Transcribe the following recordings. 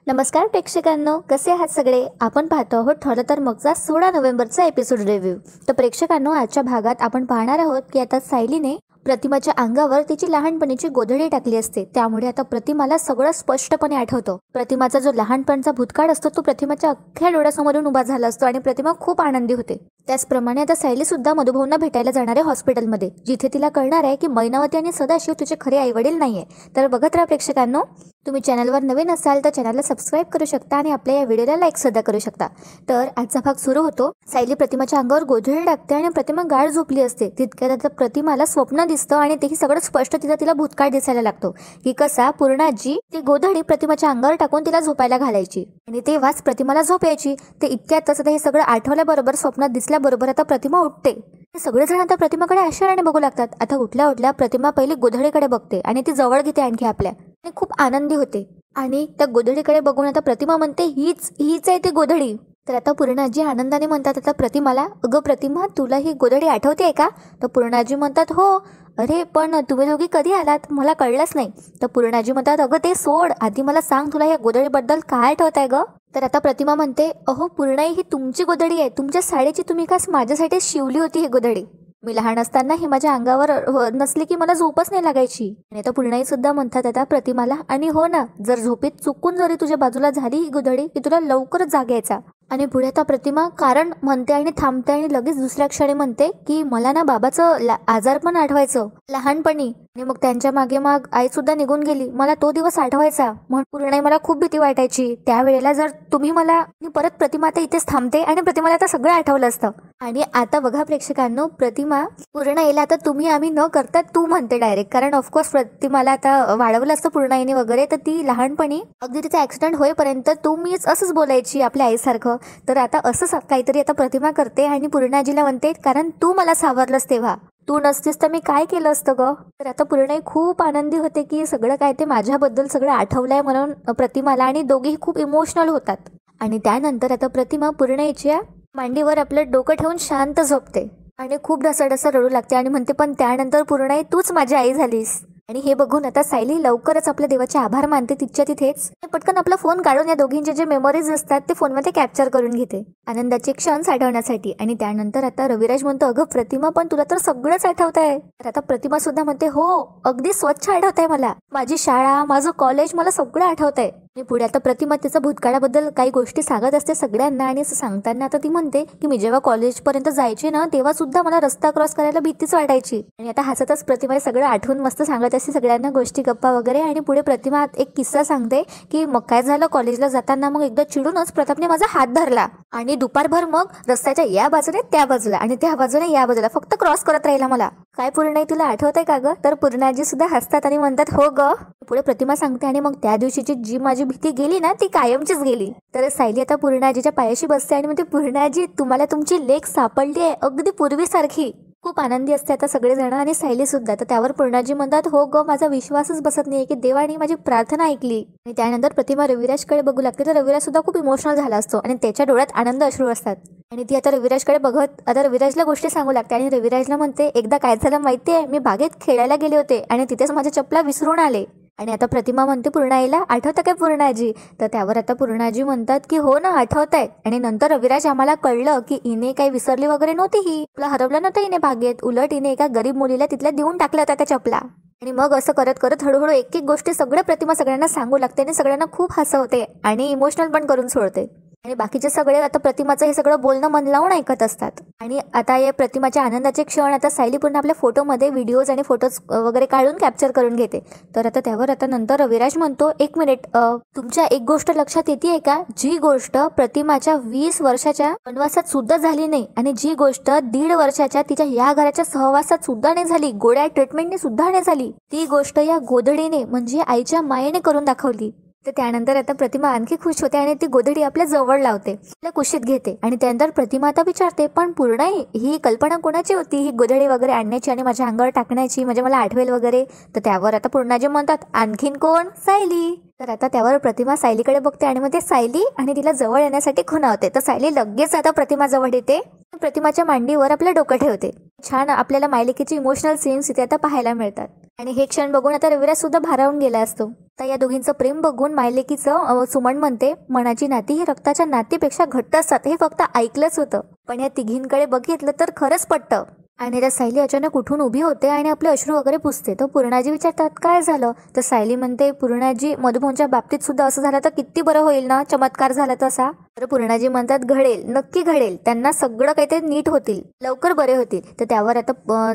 नमस्कार प्रेक्षकांनो, कसे आहात सगळे? आपण पाहतो आहोत ठरलं तर मगचा 16 नोव्हेंबरचा एपिसोड रिव्ह्यू. तर प्रेक्षकांनो, आजच्या भागात आपण पाहणार आहोत की आता सायलीने प्रतिमाच्या अंगावर तिची लहानपणीची गोधडी टाकली असते. त्यामुळे आता प्रतिमाला सगळं स्पष्टपणे आठवतं. प्रतिमाचा जो लहानपणचा भूतकाळ असतो तो प्रतिमाच्या अख्ख्या डोळ्यासमोरून उभा झाला असतो आणि प्रतिमा खूप आनंदी होते. त्याचप्रमाणे आता सायली सुद्धा मधुभाऊंना भेटायला जाणार आहे हॉस्पिटलमध्ये, जिथे तिला कळणार आहे की मैनावती आणि सदाशिव तुझे खरे आई वडील नाहीये. तर बघत राहा प्रेक्षकांनो. तुम्ही चॅनलवर नवीन असाल तर चॅनलला सबस्क्राईब करू शकता आणि आपल्या या व्हिडिओला लाईक सुद्धा करू शकता. तर आजचा भाग सुरू होतो. सायली प्रतिमाच्या अंगावर गोधडी टाकते आणि प्रतिमा गाढ झोपली असते. तितक्यात आता प्रतिमाला स्वप्न दिसतं आणि तेही सगळं स्पष्ट तिला भूतकाळ दिसायला लागतो की कसा पूर्णाजी ती गोधडी प्रतिमाच्या अंगावर टाकून तिला झोपायला घालायची आणि तेव्हाच प्रतिमाला झोप यायची. ते इतक्यातच आता हे सगळं आठवल्याबरोबर स्वप्नात दिसल्याबरोबर आता प्रतिमा उठते. सगळेजण आता प्रतिमाकडे आश्चर्याने बघू लागतात. आता उठल्या उठल्या प्रतिमा पहिली गोधडीकडे बघते आणि ती जवळ घेते आणखी आपल्या आणि खूप आनंदी होते. आणि त्या गोधडीकडे बघून आता प्रतिमा म्हणते, हीच आहे ती गोधडी. तर आता पूर्णाजी आनंदाने म्हणतात आता प्रतिमाला, अगं प्रतिमा, तुला ही गोधडी आठवते का? तर पूर्णाजी म्हणतात, हो. अरे पण तुम्ही दोघी कधी आलात? मला कळलंच नाही. तर पूर्णाजी म्हणतात, अगं ते सोड, आधी मला सांग तुला या गोधडीबद्दल काय आठवत आहे ग? तर आता प्रतिमा म्हणते, अहो पूर्णाई, ही तुमची गोधडी आहे. तुमच्या साडीची तुम्ही खास माझ्यासाठी शिवली होती ही गोधडी. मी लहान असताना ही माझ्या अंगावर नसली की मला झोपच नाही लागायची. आणि आता पूर्णाई सुद्धा म्हणतात आता प्रतिमाला, आणि हो ना, जर झोपेत चुकून जरी तुझ्या बाजूला झाली ही गोधडी की तुला लवकरच जाग यायचा. आणि पुढे आता प्रतिमा कारण म्हणते आणि थांबते आणि लगेच दुसऱ्या क्षणी म्हणते की मला ना बाबाचं आजार पण आठवायचं लहानपणी, आणि मग त्यांच्या मागे आई सुद्धा निघून गेली. मला तो दिवस आठवायचा. म्हणून पूर्णाई मला खूप भीती वाटायची त्यावेळेला. जर तुम्ही मला परत प्रतिमा आता इथेच थांबते आणि प्रतिमाला आता सगळं आठवलं असतं. आणि आता बघा प्रेक्षकांनो, प्रतिमा पूर्णाईला आता तुम्ही आम्ही न करता तू म्हणते डायरेक्ट. कारण ऑफकोर्स प्रतिमाला आता वाढवलं असतं पूर्णाईने वगैरे, तर ती लहानपणी अगदी तिचा ऍक्सिडेंट होईपर्यंत तू मीच असंच बोलायची आपल्या आईसारखं. तर आता असं काहीतरी आता प्रतिमा करते आणि पूर्णाजीला म्हणते, कारण तू मला सावरलंस तेव्हा, तू नसतीस तर मी काय केलं असतं ग? तर आता पूर्णाई खूप आनंदी होते की सगळं काय ते माझ्याबद्दल सगळं आठवलंय म्हणून प्रतिमाला, आणि दोघेही खूप इमोशनल होतात. आणि त्यानंतर आता प्रतिमा पूर्णाईच्या मांडीवर आपलं डोकं ठेवून शांत झोपते आणि खूप ढसाढसा रडू लागते आणि म्हणते, पण त्यानंतर पूर्णाई तूच माझी आई झालीस. आणि हे बघून आता सायली लवकरच आपल्या देवाचे आभार मानते तिच्या तिथेच. पटकन आपला फोन काढून या दोघींचे जे मेमोरीज असतात ते फोनमध्ये कॅप्चर करून घेते आनंदाचे क्षण साठवण्यासाठी. आणि त्यानंतर आता रविराज म्हणतो, अगं प्रतिमा, पण तुला तर सगळंच आठवत आहे. तर आता प्रतिमा सुद्धा म्हणते, हो, अगदी स्वच्छ आठवत आहे मला. माझी शाळा, माझं कॉलेज, मला सगळं आठवत आहे. आणि पुढे आता प्रतिमा तिचा भूतकाळाबद्दल काही गोष्टी सांगत असते सगळ्यांना. आणि असं सांगताना आता ती म्हणते की मी जेव्हा कॉलेजपर्यंत जायचे ना, तेव्हा सुद्धा मला रस्ता क्रॉस करायला भीतीच वाटायची. आणि आता हसतच प्रतिमा सगळं आठवून मस्त सांगत असते सगळ्यांना गोष्टी, गप्पा वगैरे. आणि पुढे प्रतिमा एक किस्सा सांगते की मग काय झालं, कॉलेजला जाताना मग एकदा चिडूनच प्रतापने माझा हात धरला आणि दुपारभर मग रस्त्याच्या या बाजूने त्या बाजूला आणि त्या बाजूने या बाजूला फक्त क्रॉस करत राहिला मला. काय पूर्णाई, तुला आठवत आहे का ग? तर पूर्णाजी सुद्धा हसतात आणि म्हणतात, हो ग. पुढे प्रतिमा सांगते, आणि मग त्या दिवशीची जी माझी भीती गेली ना, ती कायमचीच गेली. तर सायली आता पूर्णाजीच्या पायाशी बसते आणि म्हणते, पूर्णाजी, तुम्हाला तुमची लेक सापडली आहे अगदी पूर्वीसारखी. खूप आनंदी असते आता सगळेजण आणि सायली सुद्धा. तर त्यावर पूर्णाजी म्हणतात, हो ग, माझा विश्वासच बसत नाहीये की देवाने माझी प्रार्थना ऐकली. आणि त्यानंतर प्रतिमा रविराजकडे बघू लागते. तर रविराज सुद्धा खूप इमोशनल झाला असतो आणि त्याच्या डोळ्यात आनंद अश्रू असतात. आणि ती आता रविराजकडे बघत आता रविराजला गोष्टी सांगू लागते आणि रविराजला म्हणते, एकदा काय झालं माहितीये, मी बागेत खेळायला गेले होते आणि तिथेच माझ्या चपला विसरून आले. आणि आता प्रतिमा म्हणते पूर्णाईला, आठवतं काय पूर्णाजी? तर त्यावर आता पूर्णाजी म्हणतात की हो ना, आठवत आहे. आणि नंतर रविराज, आम्हाला कळलं की इने काही विसरली वगैरे नव्हती, ही तुला हरवलं नव्हतं इने बागेत, उलट इने एका गरीब मुलीला तिथल्या देऊन टाकल्या होत्या त्या चपला. आणि मग असं करत करत हळूहळू एक एक गोष्टी सगळ्या प्रतिमा सगळ्यांना सांगू लागते आणि सगळ्यांना खूप हसवते आणि इमोशनल पण करून सोडते. आणि बाकीचे सगळे आता प्रतिमाचं हे सगळं बोलणं मन लावून ऐकत असतात. आणि आता या प्रतिमाच्या आनंदाचे क्षण आता सायली पूर्ण आपल्या फोटोमध्ये व्हिडिओज आणि फोटोज वगैरे काढून कॅप्चर करून घेते. तर आता त्यावर आता नंतर रविराज म्हणतो, एक मिनिट, तुमच्या एक गोष्ट लक्षात येते का? जी गोष्ट प्रतिमाच्या 20 वर्षाच्या वनवासात सुद्धा झाली नाही आणि जी गोष्ट 1.5 वर्षाच्या तिच्या या घराच्या सहवासात सुद्धा नाही झाली, गोळ्या ट्रीटमेंटने सुद्धा नाही झाली, ती गोष्ट या गोधडीने म्हणजे आईच्या मायेने करून दाखवली. तर त्यानंतर आता प्रतिमा आणखी खुश होते आणि ती गोधडी आपल्या जवळ लावते, आपल्या कुशीत घेते. आणि त्यानंतर प्रतिमा आता विचारते, पण पूर्णाई, ही कल्पना कोणाची होती, ही गोधडी वगैरे आणण्याची आणि माझ्या अंगावर टाकण्याची, म्हणजे मला आठवेल वगैरे? तर त्यावर आता पूर्णाजी म्हणतात, आणखीन कोण? सायली. तर आता त्यावर प्रतिमा सायलीकडे बघते आणि मग ते सायली आणि तिला जवळ येण्यासाठी खुणावते. तर सायली लगेच आता प्रतिमा जवळ येते, प्रतिमाच्या मांडीवर आपलं डोकं ठेवते. छान आपल्याला मायलेकीचे इमोशनल सीन्स इथे आता पाहायला मिळतात. आणि हे क्षण बघून आता रविराज सुद्धा भारावून गेला असतो. तर या दोघींचं प्रेम बघून मायलेकीचं सुमन म्हणते, मनाची नाती ही रक्ताच्या नातीपेक्षा घट्ट असतात. हे फक्त ऐकलंच होतं, पण या तिघींकडे बघितलं तर खरंच पटतं. आणि त्या सायली अचानक उठून उभी होते आणि आपले अश्रू वगैरे पुसते. तर पूर्णाजी विचारतात काय झालं. तर सायली म्हणते, पूर्णाजी मधुभाऊंच्या बाबतीत सुद्धा असं झालं तर किती बरं होईल ना, चमत्कार झाला तसा. तर पूर्णाजी म्हणतात, घडेल, नक्की घडेल, त्यांना सगळं काही ते नीट होतील, लवकर बरे होतील. तर त्यावर आता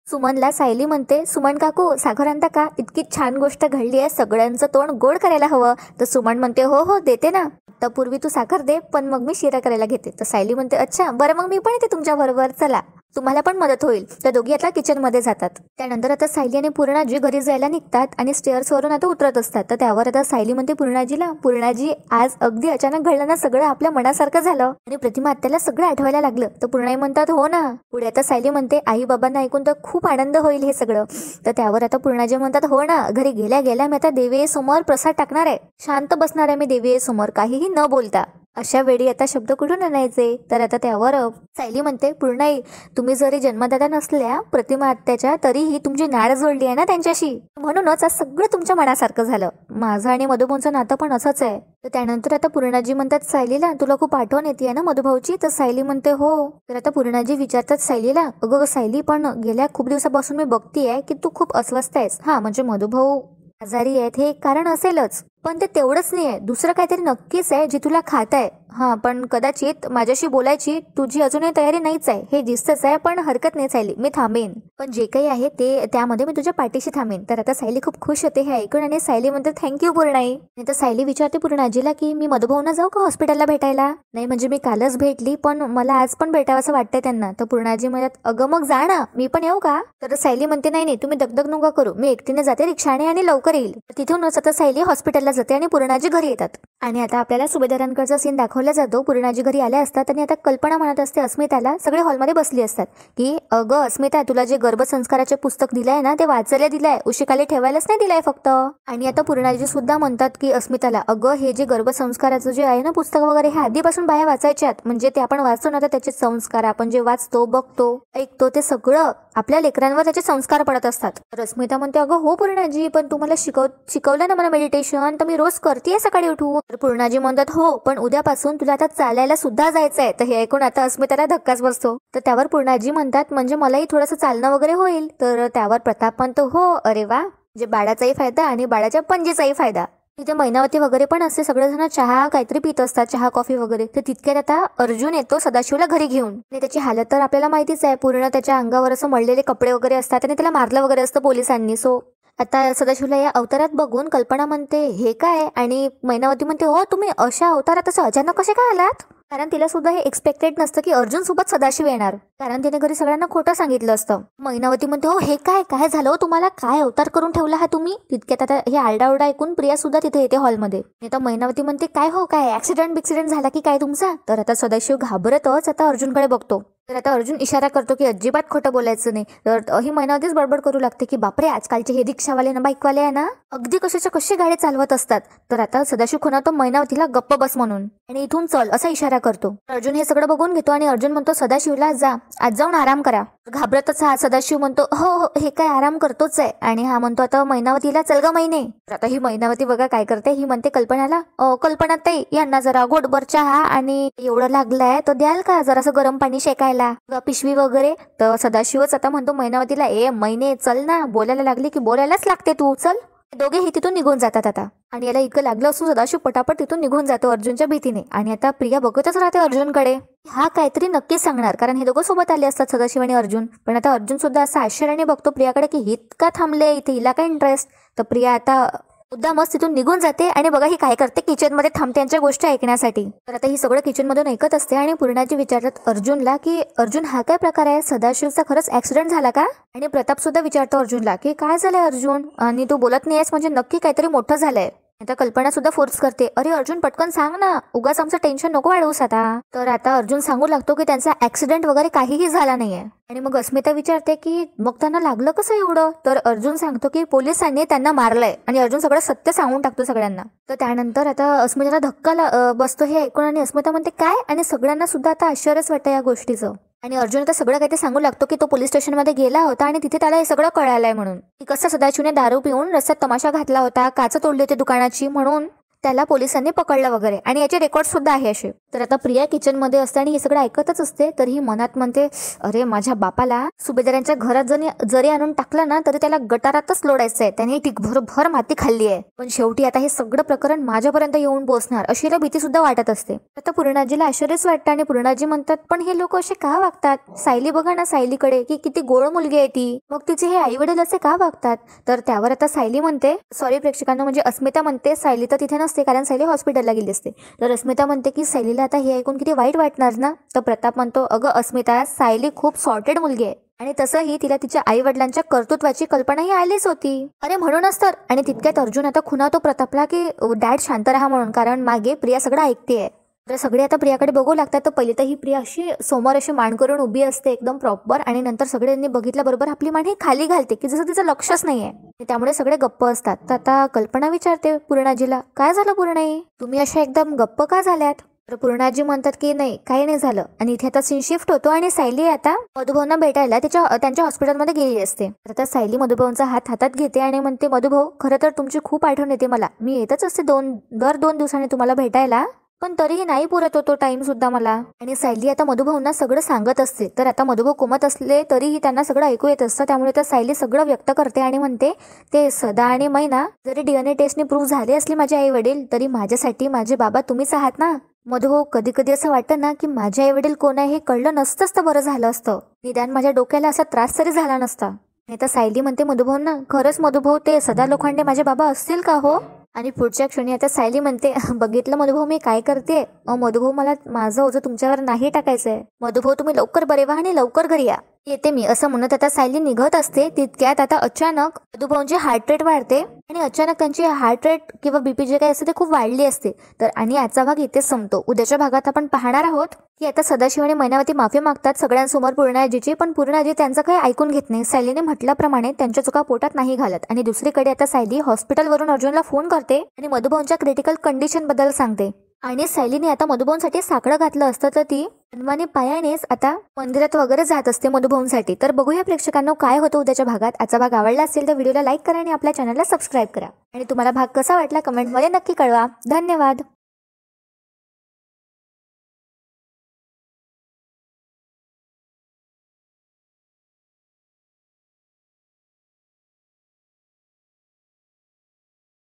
सुमनला सायली म्हणते, सुमन काकू साखर आणता का, इतकी छान गोष्ट घडली आहे, सगळ्यांचं तोंड गोड करायला हवं. तर सुमन म्हणते, हो हो देते ना, आता पूर्वी तू साखर दे, पण मग मी शिरा करायला घेते. तर सायली म्हणते, अच्छा बरं, मग मी पण येते तुमच्या बरोबर, चला तुम्हाला पण मदत होईल. त्या दोघी आता किचनमध्ये जातात. त्यानंतर आता सायली आणि पूर्णाजी घरी जायला निघतात आणि स्टेअर्सवरून आता उतरत असतात. तर त्यावर आता सायली म्हणते पूर्णाजीला, पूर्णाजी आज अगदी अचानक घडलं ना, सगळं आपल्या मनासारखं झालं आणि प्रतिमा आत्याला सगळं आठवायला लागलं. तर पूर्णाई म्हणतात, हो ना. पुढे आता सायली म्हणते, आई बाबांना ऐकून तर खूप आनंद होईल हे सगळं. तर त्यावर आता पूर्णाजी म्हणतात, हो ना, घरी गेल्या गेल्या मी आता देवी समोर प्रसाद टाकणार आहे, शांत बसणार आहे मी देवी समोर, काहीही न बोलता. अशा वेळी आता शब्द कुठून आणायचे. तर आता त्यावर सायली म्हणते, पूर्णाई तुम्ही जरी जन्मदाता नसल्या प्रतिमा आत्याच्या, तरीही तुमची नाळ जोडली आहे ना त्यांच्याशी, म्हणूनच आज सगळं तुमच्या मनासारखं झालं. माझं आणि मधुभाऊंचं नातं पण असंच आहे. तर त्यानंतर आता पूर्णाजी म्हणतात सायलीला, तुला खूप आठवण येते ना मधुभाऊची. तर सायली म्हणते, हो. तर आता पूर्णाजी विचारतात सायलीला, अगं सायली, पण गेल्या खूप दिवसापासून मी बघतीये की तू खूप अस्वस्थ आहेस. हा म्हणजे मधुभाऊ आजारी आहेत हे एक कारण असेलच, पण ते तेवढंच नाहीये, दुसरं काहीतरी नक्कीच आहे जे तुला खात आहे. हा पण कदाचित माझ्याशी बोलायची तुझी अजूनही तयारी नाहीच आहे, हे दिसतच आहे. पण हरकत नाही सायली, मी थांबेन, पण जे काही आहे ते त्यामध्ये मी तुझ्या पाठीशी थांबेन. तर आता सायली खूप खुश होते हे ऐकून आणि सायली म्हणते, थँक्यू पूर्णाई. तर सायली विचारते पूर्णाजीला की मी मधुभाऊंना जाऊ का हॉस्पिटलला भेटायला. नाही म्हणजे मी कालच भेटली, पण मला आज पण भेटावं असं वाटतंय त्यांना. तर पूर्णाजी म्हणतात, अगं मग जा ना, मी पण येऊ का. तर सायली म्हणते, नाही नाही तुम्ही दगदग नका करू, मी एकटीने जाते रिक्षाने आणि लवकर येईल. तिथूनच आता सायली हॉस्पिटलला जाते आणि पूर्णाजी घरी येतात. आणि आता आपल्याला सुभेदारांकडचा सीन दाखवला जातो. पूर्णाजी घरी आल्या असतात आणि आता कल्पना म्हणत असते अस्मिताला, सगळे हॉलमध्ये बसली असतात, की अगं अस्मिता, तुला जे गर्भसंस्काराचे पुस्तक दिलंय ना ते वाचायला दिलंय, उशीखाली ठेवायलाच नाही दिलंय फक्त. आणि आता पूर्णाजी सुद्धा म्हणतात की अस्मिताला, अगं हे जे गर्भसंस्काराचं जे आहे ना पुस्तक वगैरे, हे आधीपासून बाहेर वाचायच्यात, म्हणजे ते आपण वाचतो ना तर त्याचे संस्कार आपण जे वाचतो, बघतो, ऐकतो, ते सगळं आपल्या लेकरांवर त्याचे संस्कार पडत असतात. तर अस्मिता म्हणते, अगं हो पूर्णाजी, पण तू मला शिकवलं ना मला मेडिटेशन, तर मी रोज करतेय सकाळी उठून. तर पूर्णाजी म्हणतात, हो पण उद्यापासून तुला आता चालायला सुद्धा जायचंय. तर हे ऐकून आता अस्मिताला धक्काच बसतो. तर त्यावर पूर्णाजी म्हणतात, म्हणजे मलाही थोडंसं चालणं वगैरे होईल. तर त्यावर प्रताप म्हणतो, हो अरे वा, म्हणजे बाळाचाही फायदा आणि बाळाच्या पणजीचाही फायदा. तिथे मैनावती वगैरे पण असते, सगळेजण चहा काहीतरी पित असतात, चहा कॉफी वगैरे. तर तितक्यात आता अर्जुन येतो सदाशिवला घरी घेऊन. आणि त्याची हालत तर आपल्याला माहितीच आहे, पूर्ण त्याच्या अंगावर असं मळलेले कपडे वगैरे असतात आणि त्याला मारलं वगैरे असतं पोलिसांनी. सो आता सदाशिवला या अवतारात बघून कल्पना म्हणते, हे काय. आणि मैनावती म्हणते, हो तुम्ही अशा अवतारात असं अचानक कसे काय आलात. कारण तिला सुद्धा हे एक्सपेक्टेड नसतं की अर्जुन सोबत सदाशिव येणार, कारण तिने घरी सगळ्यांना खोटं सांगितलं असतं. मैनावती म्हणते, हो हे काय काय झालं तुम्हाला, काय अवतार करून ठेवला हा तुम्ही. तितक्यात आता हे आरडाओरडा ऐकून प्रिया सुद्धा तिथे येते हॉलमध्ये. आता मैनावती म्हणते, काय हो काय ऍक्सिडेंट झाला की काय तुमचा. तर आता सदाशिव घाबरतच आता अर्जुनकडे बघतो. तर आता अर्जुन इशारा करतो की अजिबात खोटं बोलायचं नाही. तर ही मैनावतीच बडबड करू लागते की बापरे, आजकालचे हे रिक्षावाले ना बाईकवाले आहे ना, अगदी कशाच्या कशी गाडी चालवत असतात. तर आता सदाशिव खुणावतो मैनावतीला गप्प बस म्हणून आणि इथून चल असा इशारा करतो. अर्जुन हे सगळं बघून घेतो आणि अर्जुन म्हणतो, सदाशिवला जा, आज जाऊन आराम करा. घाबरतच हा सदाशिव म्हणतो, हो हो हे काय आराम करतोच आहे. आणि हा म्हणतो आता मैनावतीला, चल ग मैने. तर आता ही मैनावती बघा काय करते, ही म्हणते कल्पनाला, कल्पना ताई यांना जरा घोटभर चहा आणि एवढं लागलंय तर द्याल का, जरासं गरम पाणी शेकायला, पिशवी वगैरे. तर सदाशिवच आता म्हणतो मैनावतीला, ए मैने चल ना, बोलायला लागली की बोलायलाच लागते तू, चल. दोघेही तिथून निघून जातात आता. आणि याला इतकं लागलं असून सदाशिव पटापट तिथून निघून जातो अर्जुनच्या भीतीने. आणि आता प्रिया बघतच राहते अर्जुनकडे, हा काहीतरी नक्कीच सांगणार, कारण हे दोघं सोबत आले असतात सदाशिव आणि अर्जुन. पण आता अर्जुन सुद्धा असं आश्चर्याने बघतो प्रियाकडे की ही का थांबले इथे, हिला काय इंटरेस्ट. तर प्रिया आता मुद्दामच तिथून निघून जाते आणि बघा ही काय करते, किचन मध्ये थांबते त्यांच्या गोष्टी ऐकण्यासाठी. तर आता ही सगळं किचन मधून ऐकत असते आणि पूर्णाजी विचारतात अर्जुनला की अर्जुन हा काय प्रकार आहे, सदाशिवचा खरंच ऍक्सिडेंट झाला का. आणि प्रताप सुद्धा विचारतो अर्जुनला की काय झालंय अर्जुन, आणि तू बोलत नाहीयेस म्हणजे नक्की काहीतरी मोठं झालंय. आता कल्पना सुद्धा फोर्स करते, अरे अर्जुन पटकन सांग ना, उगाच आमचं टेन्शन नको वाढवूस आता. तर आता अर्जुन सांगू लागतो की त्यांचा ऍक्सिडेंट वगैरे काहीही झाला नाहीये. आणि मग अस्मिता विचारते की मग त्यांना लागलं कसं एवढं. तर अर्जुन सांगतो की पोलिसांनी त्यांना मारलंय. आणि अर्जुन सगळं सत्य सांगून टाकतो सगळ्यांना. तर त्यानंतर आता अस्मिताला धक्का बसतो हे ऐकून आणि अस्मिता म्हणते काय, आणि सगळ्यांना सुद्धा आता आश्चर्यच वाटतं या गोष्टीचं. आणि अर्जुन आता सगळं काही ते सांगू लागतो की तो पोलीस स्टेशनमध्ये गेला होता आणि तिथे त्याला हे सगळं कळालंय म्हणून, की कसं सदाशिवने दारू पिऊन रस्त्यात तमाशा घातला होता, काच तोडली होती दुकानाची, म्हणून त्याला पोलिसांनी पकडलं वगैरे, आणि याचे रेकॉर्ड सुद्धा आहे असे. तर आता प्रिया किचन मध्ये असते आणि हे सगळं ऐकतच असते. तर ही मनात म्हणते, अरे माझ्या बापाला सुभेदारांच्या घरात जरी आणून टाकलं ना तरी त्याला गटारातच लोडायचंय, त्याने भर माती खाल्ली आहे, पण शेवटी आता हे सगळं प्रकरण माझ्यापर्यंत येऊन पोहोचणार अशी भीती सुद्धा वाटत असते. आता पूर्णाजीला आश्चर्यच वाटतं आणि पूर्णाजी म्हणतात, पण हे लोक असे का वागतात? सायली बघा ना, सायलीकडे की किती गोड मुलगी आहे ती, मग तिचे हे आई वडील असे का वागतात? तर त्यावर आता सायली म्हणते, सॉरी प्रेक्षकांना, म्हणजे अस्मिता म्हणते, सायली तर तिथे नसते कारण सायली हॉस्पिटलला गेली असते. तर अस्मिता म्हणते की सायलीला आता हे ऐकून किती वाईट वाटणार ना. तर प्रताप म्हणतो, अगं अस्मिता, सायली खूप सॉर्टेड मुलगी आहे आणि तसंही तिला तिच्या आई वडिलांच्या कर्तृत्वाची कल्पनाही आलीच होती. अरे म्हणूनच तर. आणि तितक्यात अर्जुन आता खुणावतो प्रतापला की डॅड शांत राहा म्हणून, कारण मागे प्रिया सगळं ऐकतेय. तर सगळे आता प्रियाकडे बघू लागतात. तर पहिली तर ही प्रिया अशी समोर अशी मान करून उभी असते एकदम प्रॉपर, आणि नंतर सगळ्यांनी बघितल्याबरोबर आपली मान ही खाली घालते की जसं तिचं लक्षच नाहीये. त्यामुळे सगळे गप्प असतात. तर आता कल्पना विचारते पूर्णाजीला, काय झालं पूर्णाई, तुम्ही अशा एकदम गप्प का झाल्यात? तर पूर्णाजी म्हणतात की नाही, काही नाही झालं. आणि इथे आता सीन शिफ्ट होतो आणि सायली आता मधुभाऊंना भेटायला त्यांच्या हॉस्पिटलमध्ये गेलेली असते. तर आता सायली मधुभाऊंचा हात हातात घेते आणि म्हणते, मधुभाऊ खरं तर तुमची खूप आठवण येते मला, मी येतच असते दर 2 दिवसांनी तुम्हाला भेटायला, पण तरीही नाही पुरत होतो टाइम सुद्धा मला. आणि सायली आता मधुभाऊंना सगळं सांगत असते. तर आता मधुभाऊ कोमत असले तरीही त्यांना सगळं ऐकू येत असतं. त्यामुळे तर सायली सगळं व्यक्त करते आणि म्हणते, ते सदा आणि मैना जरी DNA टेस्टने प्रूव्ह झाले असले माझे आई वडील, तरी माझ्यासाठी माझे बाबा तुम्हीच आहात ना. मधुभाऊ, कधी कधी असं वाटतं ना की माझे आई वडील कोण आहे हे कळलं नसतंच तर बरं झालं असतं, निदान माझ्या डोक्याला असा त्रास तरी झाला नसता. नाही तर सायली म्हणते मधुभाऊंना, खरंच मधुभाऊ ते सदा लोखंडे माझे बाबा असतील का हो? आणि पुढच्या क्षणी आता सायली म्हणते, बघितलं मधुभाऊ मी काय करते? मधुभाऊ, मला माझं ओझं तुमच्यावर नाही टाकायचंय. मधुभाऊ तुम्ही लवकर बरे व्हा आणि लवकर घरी या, येते मी, असं म्हणत आता सायली निघत असते. तितक्यात आता अचानक मधुभाऊंची हार्ट रेट वाढते आणि अचानक त्यांची हार्ट रेट किंवा बीपी जे काही असते ते खूप वाढली असते. तर आणि आजचा भाग इथेच संपतो. उद्याच्या भागात आपण पाहणार आहोत की आता सदाशिव आणि मैनावती माफी मागतात सगळ्यांसमोर पूर्णाजीची, पण पूर्णाजी त्यांचं काही ऐकून घेत नाही. सायलीने म्हटल्याप्रमाणे त्यांच्या चुका पोटात नाही घालत. आणि दुसरीकडे आता सायली हॉस्पिटलवरून अर्जुनला फोन करते आणि मधुभाऊंच्या क्रिटिकल कंडिशन बद्दल सांगते. आणि सायलीने आता मधुभाऊंसाठी साकडं घातलं असतं तर ती अनवाणी पायानेच आता मंदिरात वगैरे जात असते मधुभाऊंसाठी. तर बघूया प्रेक्षकांनो काय होतं उद्याच्या भागात. आजचा भाग आवडला असेल तर व्हिडिओला लाईक करा आणि आपल्या चॅनलला सबस्क्राईब करा. आणि तुम्हाला भाग कसा वाटला कमेंटमध्ये नक्की कळवा. धन्यवाद.